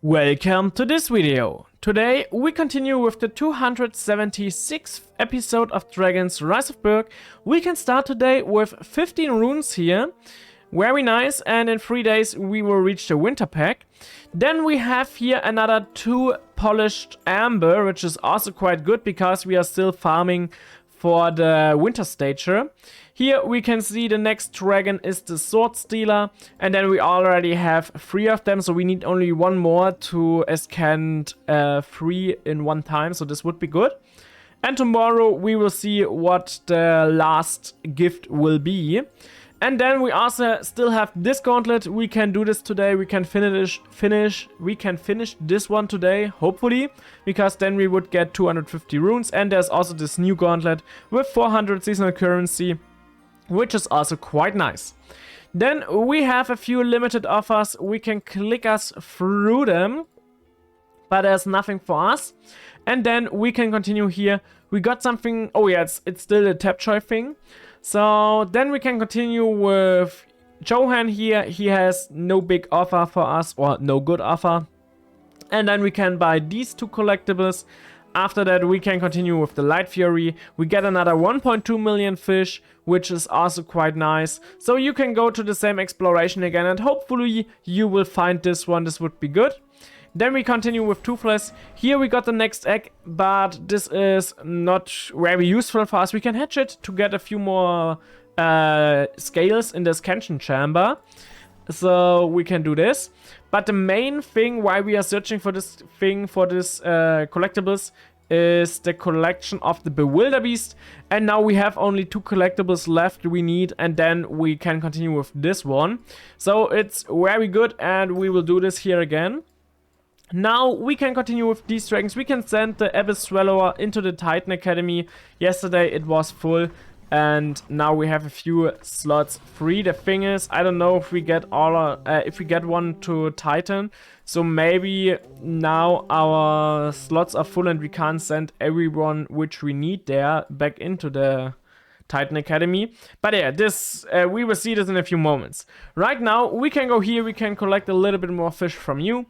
Welcome to this video. Today we continue with the 276th episode of Dragon's Rise of Berk. We can start today with 15 runes here. Very nice, and in 3 days we will reach the winter pack. Then we have here another 2 polished amber, which is also quite good because we are still farming for the winter stager. Here we can see the next dragon is the sword stealer, and then we already have 3 of them, so we need only 1 more to ascend 3 in 1 time, so this would be good. And tomorrow we will see what the last gift will be. And then we also still have this gauntlet. We can do this today. We can finish this one today, hopefully, because then we would get 250 runes. And there's also this new gauntlet with 400 seasonal currency, which is also quite nice. Then we have a few limited offers. We can click us through them, but there's nothing for us. And then we can continue here. We got something. Oh yeah, it's still a tap choy thing. So then we can continue with Johan here. He has no big offer for us, or no good offer. And then we can buy these 2 collectibles. After that we can continue with the Light Fury. We get another 1.2 million fish, which is also quite nice. So you can go to the same exploration again, and hopefully you will find this one. This would be good. Then we continue with Toothless. Here we got the next egg, but this is not very useful for us. We can hatch it to get a few more scales in the scansion chamber. So we can do this. But the main thing why we are searching for this thing, for this collectibles, is the collection of the Bewilderbeast. And now we have only 2 collectibles left we need, and then we can continue with this one. So it's very good, and we will do this here again. Now we can continue with these dragons. We can send the Abyss Swallower into the Titan Academy. Yesterday it was full, and now we have a few slots free. The thing is, I don't know if we get if we get one to Titan. So maybe now our slots are full and we can't send everyone which we need there back into the Titan Academy. But yeah, this we will see this in a few moments. Right now we can go here. We can collect a little bit more fish from you.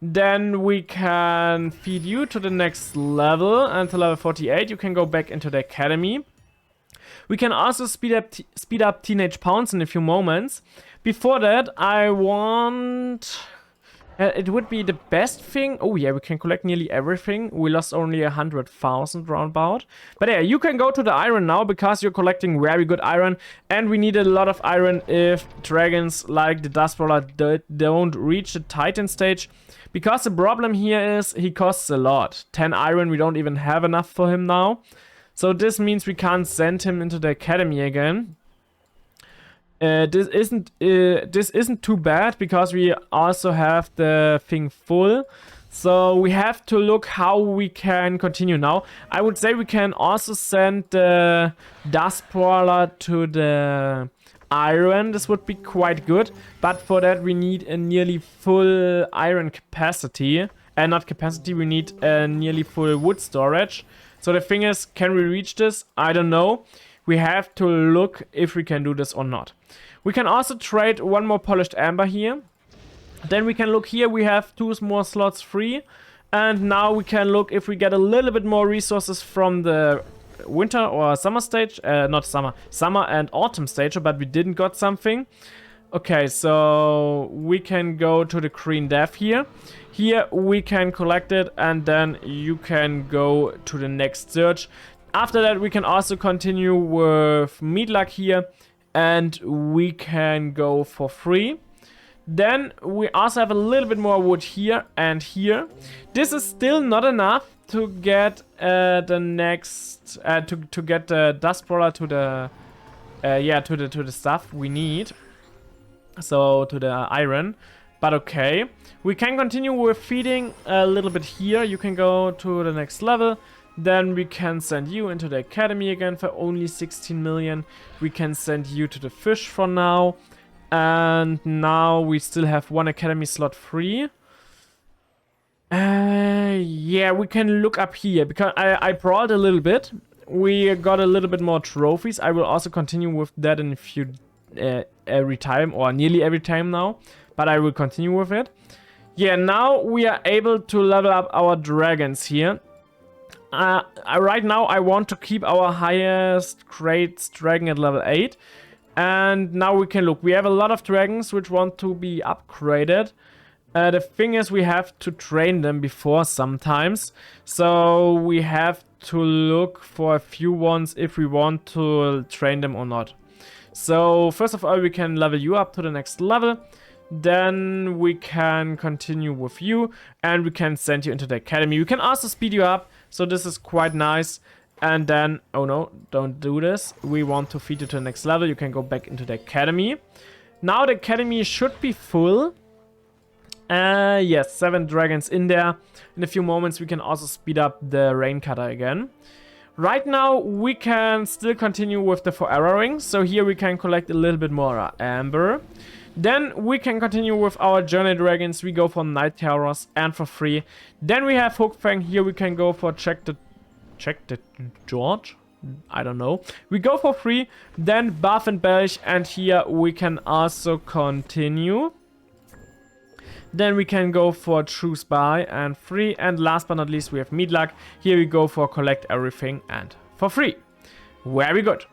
Then we can feed you to the next level until level 48. You can go back into the academy. We can also speed up Teenage Pounce in a few moments. Before that, I want... it would be the best thing. Oh yeah, we can collect nearly everything. We lost only 100,000 roundabout. But yeah, you can go to the iron now because you're collecting very good iron. And we need a lot of iron if dragons like the Dust Brawler don't reach the Titan stage. Because the problem here is he costs a lot. 10 iron, we don't even have enough for him now. So this means we can't send him into the academy again. This isn't too bad because we also have the thing full. So we have to look how we can continue now. I would say we can also send the Dust Brawler to the iron. This would be quite good, but for that we need a nearly full iron capacity. Not capacity, we need a nearly full wood storage. So the thing is, can we reach this? I don't know. We have to look if we can do this or not. We can also trade 1 more polished amber here. Then we can look here, we have 2 more slots free. And now we can look if we get a little bit more resources from the winter or summer stage. Not summer. Summer and autumn stage, but we didn't got something. Okay, so we can go to the Green Death here. Here we can collect it, and then you can go to the next search. After that we can also continue with Meatluck here, and we can go for free. Then we also have a little bit more wood here and here. This is still not enough to get the next to get the Dust Brawler to the to the stuff we need. So to the iron. But okay, we can continue with feeding a little bit here. You can go to the next level. Then we can send you into the academy again for only 16 million. We can send you to the fish for now. And now we still have 1 academy slot free. Yeah, we can look up here because I brawled a little bit. We got a little bit more trophies. I will also continue with that in a few every time, or nearly every time now. But I will continue with it. Yeah, now we are able to level up our dragons here. Right now I want to keep our highest crates dragon at level 8. And now we can look. We have a lot of dragons which want to be upgraded. The thing is, we have to train them before sometimes. So we have to look for a few ones if we want to train them or not. So first of all, we can level you up to the next level. Then we can continue with you and we can send you into the academy. We can also speed you up, so this is quite nice. And then, oh no, don't do this. We want to feed you to the next level. You can go back into the academy. Now the academy should be full. Yes, 7 dragons in there. In a few moments we can also speed up the rain cutter again. Right now we can still continue with the 4 arrow rings. So here we can collect a little bit more amber. Then we can continue with our journey dragons. We go for night terrors and for free. Then we have hook fang. Here we can go for check the George. I don't know. We go for free. Then buff and belch, and here we can also continue. Then we can go for true spy and free. And last but not least we have meat luck. Here we go for collect everything and for free. Very good.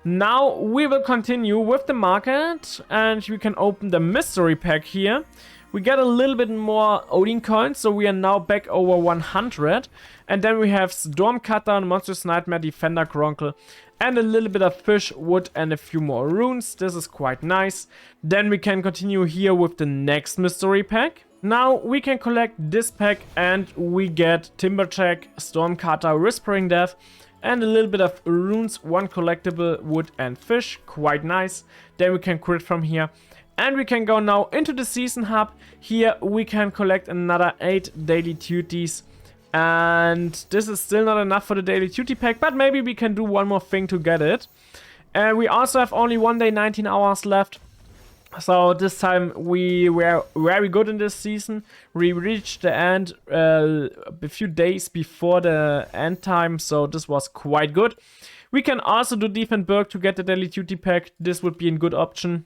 Now we will continue with the market and we can open the mystery pack here. We get a little bit more Odin coins, so we are now back over 100. And then we have Stormcutter, Monstrous Nightmare, Defender Gauntlet, and a little bit of fish, wood, and a few more runes. This is quite nice. Then we can continue here with the next mystery pack. Now we can collect this pack and we get Timbercheck, Stormcutter, Whispering Death, and a little bit of runes, 1 collectible, wood and fish. Quite nice. Then we can crit from here. And we can go now into the season hub. Here we can collect another 8 daily duties. And this is still not enough for the daily duty pack, but maybe we can do one more thing to get it. We also have only 1 day, 19 hours left. So this time we were very good in this season. We reached the end a few days before the end time, so this was quite good. We can also do Defend Berk to get the daily duty pack. This would be a good option.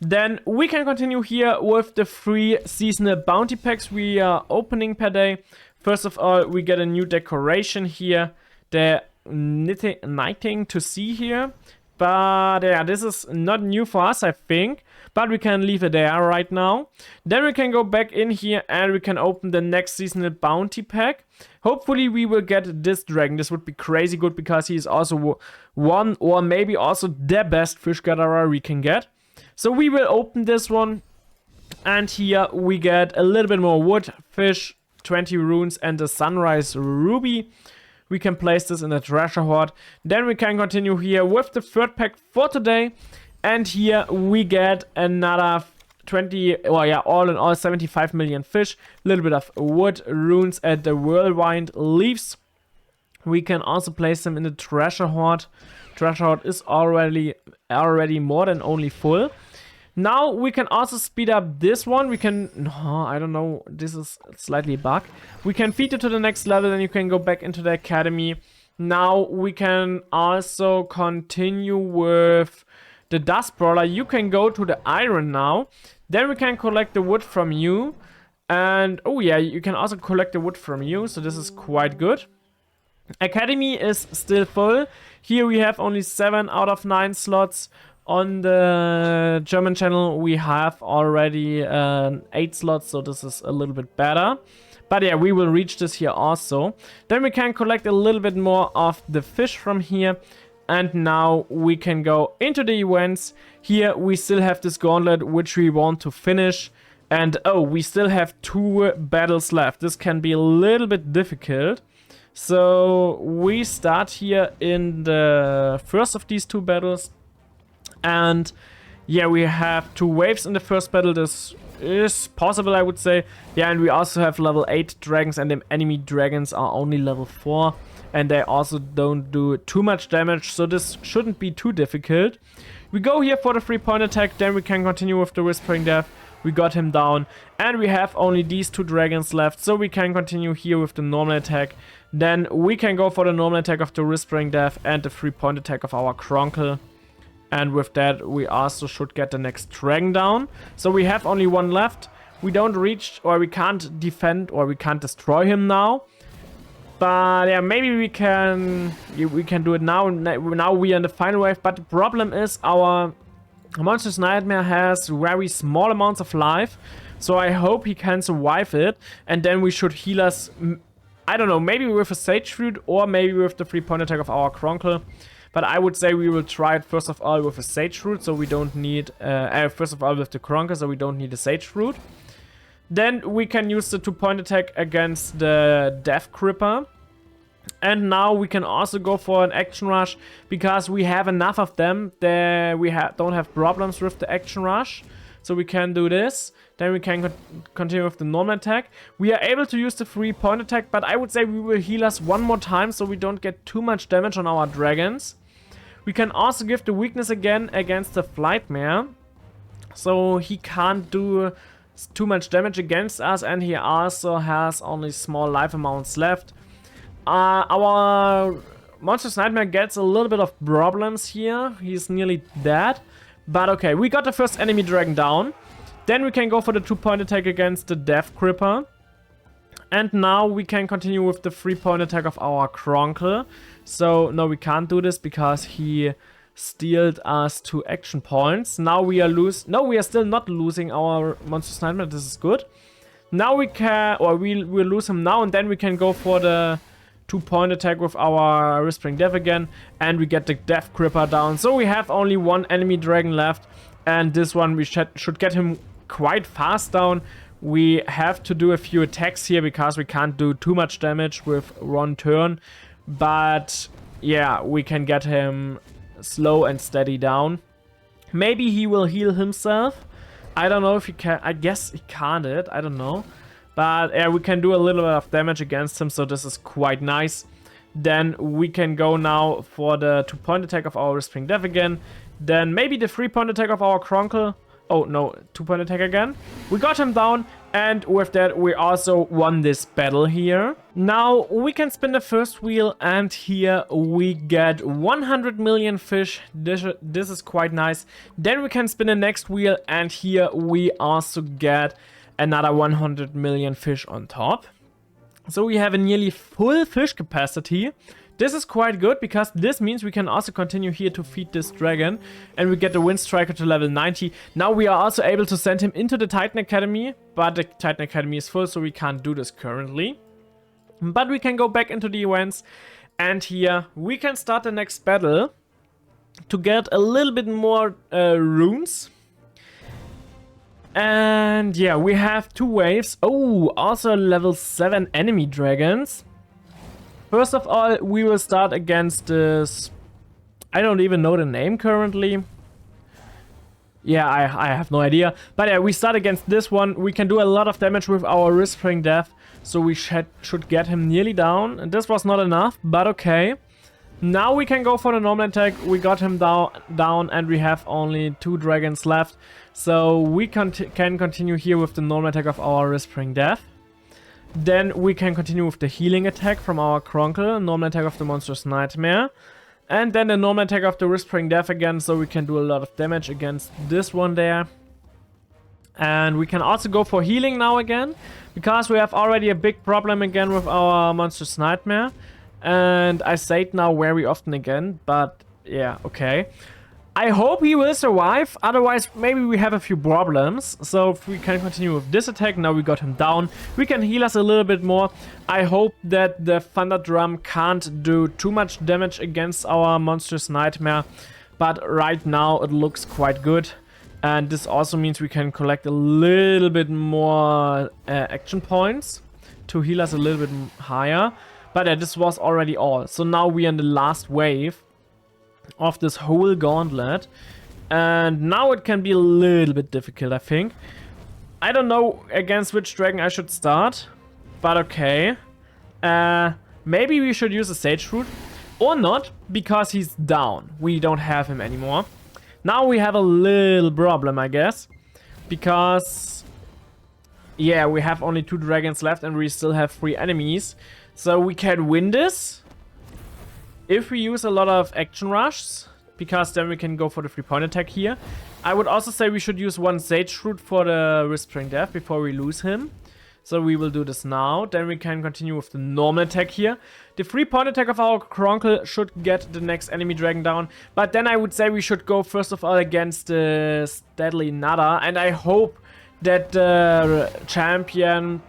Then we can continue here with the 3 seasonal bounty packs we are opening per day. First of all, we get a new decoration here, the Nighting to See here. But yeah, this is not new for us, I think. But we can leave it there right now. Then we can go back in here and we can open the next seasonal bounty pack. Hopefully we will get this dragon. This would be crazy good because he is also one or maybe also the best fish gatherer we can get. So we will open this one. And here we get a little bit more wood, fish, 20 runes and the sunrise ruby. We can place this in the treasure hoard. Then we can continue here with the 3rd pack for today. And here we get another 20, well yeah, all in all 75 million fish. A little bit of wood, runes and the whirlwind leaves. We can also place them in the treasure hoard. Treasure hoard is already more than only full. Now we can also speed up this one. We can, no, I don't know, this is slightly bug. We can feed it to the next level and you can go back into the academy. Now we can also continue with the dust brawler. You can go to the iron now. Then we can collect the wood from you. And oh yeah, you can also collect the wood from you. So this is quite good. Academy is still full. Here we have only 7 out of 9 slots. On the German channel we have already 8 slots, so this is a little bit better. But yeah, we will reach this here also. Then we can collect a little bit more of the fish from here. And now we can go into the events. Here we still have this gauntlet which we want to finish. And oh, we still have 2 battles left. This can be a little bit difficult. So we start here in the first of these 2 battles. And yeah, we have 2 waves in the first battle. This is possible, I would say. Yeah, and we also have level 8 dragons and the enemy dragons are only level 4. And they also don't do too much damage, so this shouldn't be too difficult. We go here for the 3-point attack, then we can continue with the Whispering Death. We got him down. And we have only these 2 dragons left, so we can continue here with the normal attack. Then we can go for the normal attack of the Whispering Death and the 3-point attack of our Gauntlet. And with that, we also should get the next dragon down. So we have only 1 left. We don't reach, or we can't defend, or we can't destroy him now. But yeah, maybe we can do it now. Now we are in the final wave. But the problem is our Monstrous Nightmare has very small amounts of life. So I hope he can survive it. And then we should heal us, I don't know, maybe with a Sage Fruit or maybe with the 3-point attack of our Cronkle. But I would say we will try it first of all with a Sage Fruit. So we don't need, first of all with the Cronkle, so we don't need a Sage Fruit. Then we can use the 2-point attack against the Death Cripper. And now we can also go for an Action Rush because we have enough of them. We don't have problems with the Action Rush. So we can do this. Then we can continue with the normal attack. We are able to use the 3-point attack, but I would say we will heal us one more time so we don't get too much damage on our dragons. We can also give the weakness again against the Flightmare. So he can't do too much damage against us, and he also has only small life amounts left. Our Monstrous Nightmare gets a little bit of problems here. He's nearly dead. But okay, we got the first enemy dragon down. Then we can go for the 2-point attack against the Death Cripper. And now we can continue with the 3-point attack of our Cronkle. So no, we can't do this because he stealed us 2 action points. Now we are we are still not losing our Monstrous Nightmare. This is good. Now we can, or we'll lose him now, and then we can go for the 2-point attack with our Whispering Death again, and we get the Death Cripper down. So we have only 1 enemy dragon left, and this one we should get him quite fast down. We have to do a few attacks here because we can't do too much damage with 1 turn, but yeah, we can get him slow and steady down. Maybe he will heal himself. I don't know if he can. I guess he can't. I don't know. But yeah, we can do a little bit of damage against him, so this is quite nice. Then we can go now for the 2-point attack of our Whispering Death again. Then maybe the 3-point attack of our Cronkle. Oh no, 2-point attack again. We got him down, and with that we also won this battle here. Now we can spin the first wheel, and here we get 100 million fish. This is quite nice. Then we can spin the next wheel, and here we also get another 100 million fish on top. So we have a nearly full fish capacity. This is quite good because this means we can also continue here to feed this dragon, and we get the Wind Striker to level 90. Now we are also able to send him into the Titan Academy, but the Titan Academy is full, so we can't do this currently. But we can go back into the events, and here we can start the next battle to get a little bit more runes. And yeah, we have 2 waves. Oh, also level 7 enemy dragons. First of all, we will start against this. I don't even know the name currently. Yeah, I have no idea. But yeah, we start against this one. We can do a lot of damage with our Whispering Death. So we should get him nearly down. And this was not enough, but okay. Now we can go for the normal attack. We got him down, and we have only 2 dragons left. So we can continue here with the normal attack of our Whispering Death. Then we can continue with the healing attack from our Cronkle, normal attack of the Monstrous Nightmare. And then the normal attack of the Whispering Death again, so we can do a lot of damage against this one there. And we can also go for healing now again, because we have already a big problem again with our Monstrous Nightmare. And I say it now very often again, but yeah, okay. I hope he will survive, otherwise maybe we have a few problems. So if we can continue with this attack, now we got him down. We can heal us a little bit more. I hope that the Thunder Drum can't do too much damage against our Monstrous Nightmare. But right now it looks quite good. And this also means we can collect a little bit more action points to heal us a little bit higher. But yeah, this was already all. So now we are in the last wave of this whole gauntlet, and now it can be a little bit difficult, I think. I don't know against which dragon I should start, but okay. Maybe we should use a Sage Fruit, or not, because he's down. We don't have him anymore. Now we have a little problem, I guess, because yeah, we have only 2 dragons left, and we still have 3 enemies. So we can win this if we use a lot of action rushes, because then we can go for the 3-point attack here. I would also say we should use 1 Sage Root for the Whispering Death before we lose him. So we will do this now. Then we can continue with the normal attack here. The 3-point attack of our Kronkle should get the next enemy dragon down. But then I would say we should go first of all against the Deadly Nada. And I hope that the champion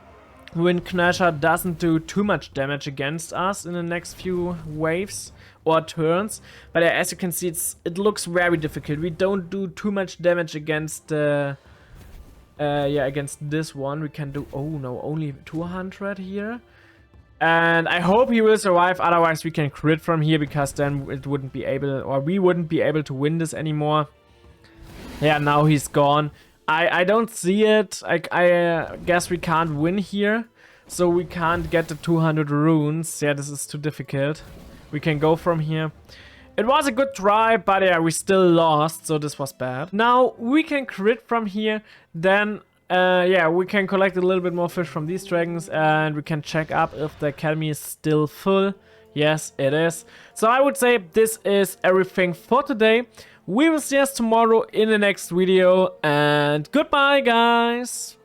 Wind Knasher doesn't do too much damage against us in the next few waves or turns. But as you can see, it looks very difficult. We don't do too much damage against against this one. We can do, oh no, only 200 here. And I hope he will survive, otherwise we can crit from here, because then it wouldn't be able, or we wouldn't be able to win this anymore. Yeah, now he's gone. I don't see it. I guess we can't win here, so we can't get the 200 runes. Yeah, this is too difficult. We can go from here. It was a good try, but yeah, we still lost, so this was bad. Now we can crit from here, then yeah, we can collect a little bit more fish from these dragons, and we can check up if the academy is still full. Yes, it is. So I would say this is everything for today. We will see us tomorrow in the next video, and goodbye, guys!